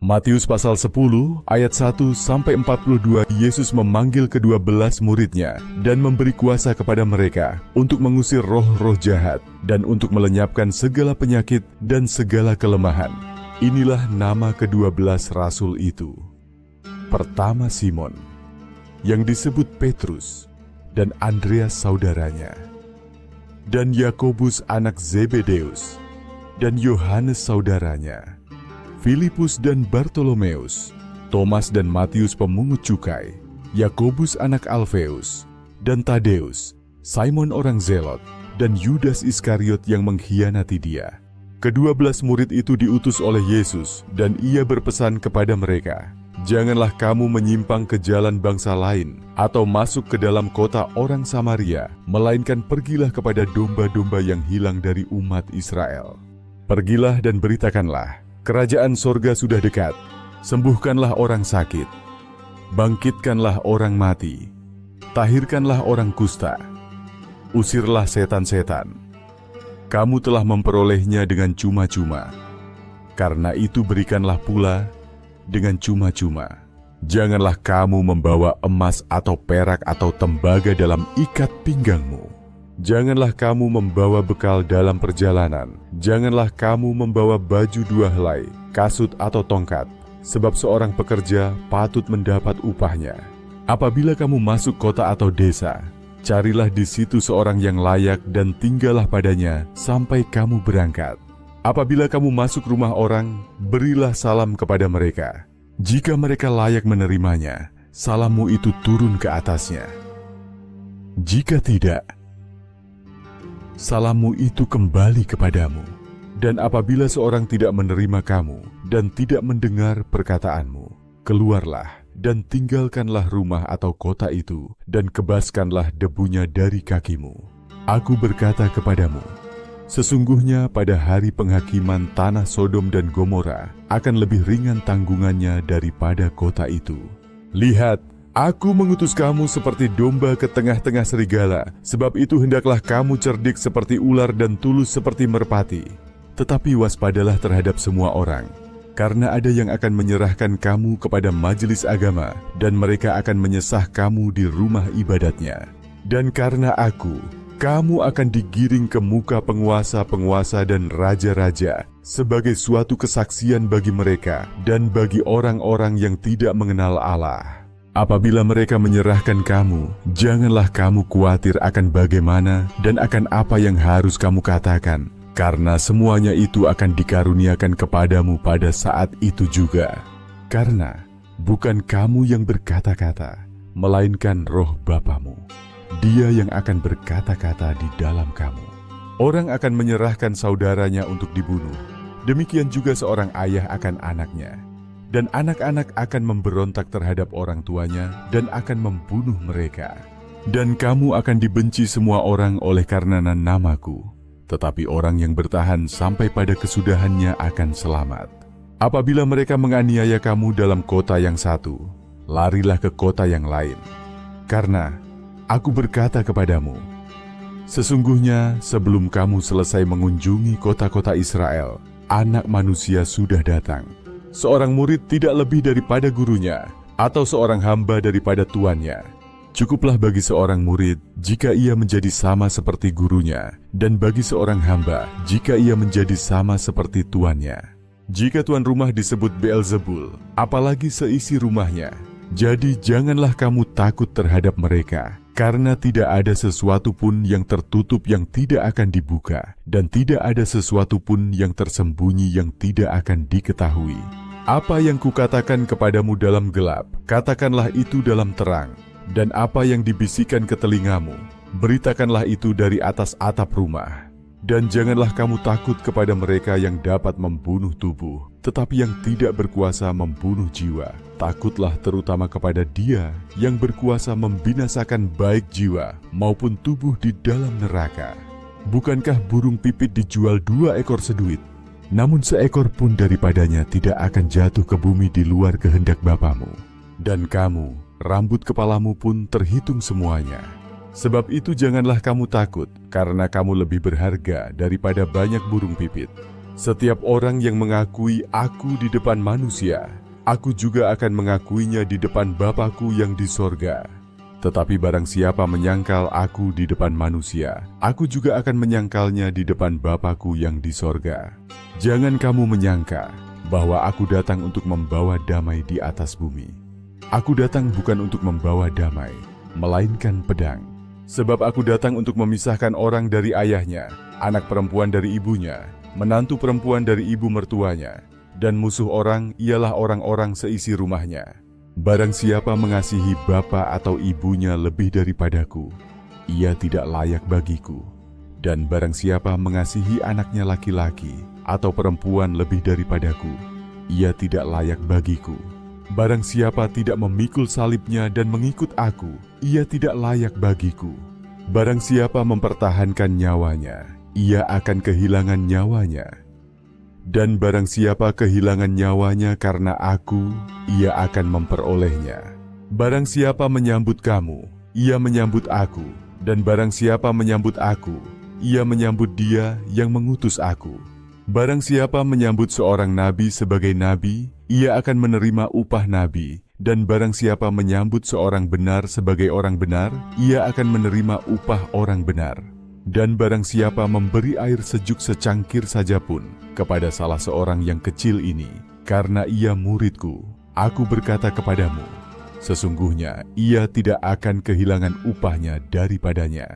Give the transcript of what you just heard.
Matius pasal 10 ayat 1-42, Yesus memanggil ke-12 muridnya dan memberi kuasa kepada mereka untuk mengusir roh-roh jahat dan untuk melenyapkan segala penyakit dan segala kelemahan. Inilah nama ke-12 rasul itu. Pertama Simon, yang disebut Petrus, dan Andreas saudaranya, dan Yakobus anak Zebedeus, dan Yohanes saudaranya, Filipus dan Bartolomeus, Thomas dan Matius pemungut cukai, Yakobus anak Alfeus, dan Tadeus, Simon orang Zelot, dan Yudas Iskariot yang mengkhianati dia. Ke-12 murid itu diutus oleh Yesus, dan ia berpesan kepada mereka, "Janganlah kamu menyimpang ke jalan bangsa lain, atau masuk ke dalam kota orang Samaria, melainkan pergilah kepada domba-domba yang hilang dari umat Israel. Pergilah dan beritakanlah, kerajaan sorga sudah dekat. Sembuhkanlah orang sakit, bangkitkanlah orang mati, tahirkanlah orang kusta, usirlah setan-setan. Kamu telah memperolehnya dengan cuma-cuma, karena itu berikanlah pula dengan cuma-cuma. Janganlah kamu membawa emas atau perak atau tembaga dalam ikat pinggangmu. Janganlah kamu membawa bekal dalam perjalanan. Janganlah kamu membawa baju 2 helai, kasut atau tongkat, sebab seorang pekerja patut mendapat upahnya. Apabila kamu masuk kota atau desa, carilah di situ seorang yang layak dan tinggallah padanya sampai kamu berangkat. Apabila kamu masuk rumah orang, berilah salam kepada mereka. Jika mereka layak menerimanya, salammu itu turun ke atasnya. Jika tidak, salammu itu kembali kepadamu. Dan apabila seorang tidak menerima kamu dan tidak mendengar perkataanmu, keluarlah dan tinggalkanlah rumah atau kota itu dan kebaskanlah debunya dari kakimu. Aku berkata kepadamu, sesungguhnya pada hari penghakiman tanah Sodom dan Gomora akan lebih ringan tanggungannya daripada kota itu. Lihat, aku mengutus kamu seperti domba ke tengah-tengah serigala, sebab itu hendaklah kamu cerdik seperti ular dan tulus seperti merpati. Tetapi waspadalah terhadap semua orang, karena ada yang akan menyerahkan kamu kepada majelis agama, dan mereka akan menyesah kamu di rumah ibadatnya. Dan karena aku, kamu akan digiring ke muka penguasa-penguasa dan raja-raja, sebagai suatu kesaksian bagi mereka dan bagi orang-orang yang tidak mengenal Allah. Apabila mereka menyerahkan kamu, janganlah kamu khawatir akan bagaimana dan akan apa yang harus kamu katakan, karena semuanya itu akan dikaruniakan kepadamu pada saat itu juga. Karena bukan kamu yang berkata-kata, melainkan Roh Bapamu. Dia yang akan berkata-kata di dalam kamu. Orang akan menyerahkan saudaranya untuk dibunuh, demikian juga seorang ayah akan anaknya. Dan anak-anak akan memberontak terhadap orang tuanya dan akan membunuh mereka. Dan kamu akan dibenci semua orang oleh karena namaku, tetapi orang yang bertahan sampai pada kesudahannya akan selamat. Apabila mereka menganiaya kamu dalam kota yang satu, larilah ke kota yang lain. Karena aku berkata kepadamu, sesungguhnya sebelum kamu selesai mengunjungi kota-kota Israel, Anak Manusia sudah datang. Seorang murid tidak lebih daripada gurunya, atau seorang hamba daripada tuannya. Cukuplah bagi seorang murid jika ia menjadi sama seperti gurunya, dan bagi seorang hamba jika ia menjadi sama seperti tuannya. Jika tuan rumah disebut Beelzebul, apalagi seisi rumahnya. Jadi janganlah kamu takut terhadap mereka, karena tidak ada sesuatu pun yang tertutup yang tidak akan dibuka, dan tidak ada sesuatu pun yang tersembunyi yang tidak akan diketahui. Apa yang kukatakan kepadamu dalam gelap, katakanlah itu dalam terang. Dan apa yang dibisikkan ke telingamu, beritakanlah itu dari atas atap rumah. Dan janganlah kamu takut kepada mereka yang dapat membunuh tubuh, tetapi yang tidak berkuasa membunuh jiwa. Takutlah terutama kepada Dia yang berkuasa membinasakan baik jiwa maupun tubuh di dalam neraka. Bukankah burung pipit dijual 2 ekor seduit? Namun seekor pun daripadanya tidak akan jatuh ke bumi di luar kehendak Bapamu. Dan kamu, rambut kepalamu pun terhitung semuanya. Sebab itu janganlah kamu takut, karena kamu lebih berharga daripada banyak burung pipit. Setiap orang yang mengakui aku di depan manusia, aku juga akan mengakuinya di depan Bapa-Ku yang di sorga. Tetapi barang siapa menyangkal aku di depan manusia, aku juga akan menyangkalnya di depan Bapa-Ku yang di sorga. Jangan kamu menyangka bahwa aku datang untuk membawa damai di atas bumi. Aku datang bukan untuk membawa damai, melainkan pedang. Sebab aku datang untuk memisahkan orang dari ayahnya, anak perempuan dari ibunya, menantu perempuan dari ibu mertuanya, dan musuh orang ialah orang-orang seisi rumahnya. Barang siapa mengasihi bapa atau ibunya lebih daripadaku, ia tidak layak bagiku. Dan barang siapa mengasihi anaknya laki-laki atau perempuan lebih daripadaku, ia tidak layak bagiku. Barang siapa tidak memikul salibnya dan mengikut aku, ia tidak layak bagiku. Barang siapa mempertahankan nyawanya, ia akan kehilangan nyawanya. Dan barang siapa kehilangan nyawanya karena aku, ia akan memperolehnya. Barang siapa menyambut kamu, ia menyambut aku. Dan barang siapa menyambut aku, ia menyambut Dia yang mengutus aku. Barang siapa menyambut seorang nabi sebagai nabi, ia akan menerima upah nabi. Dan barang siapa menyambut seorang benar sebagai orang benar, ia akan menerima upah orang benar. Dan barang siapa memberi air sejuk secangkir saja pun kepada salah seorang yang kecil ini, karena ia muridku, aku berkata kepadamu, sesungguhnya ia tidak akan kehilangan upahnya daripadanya.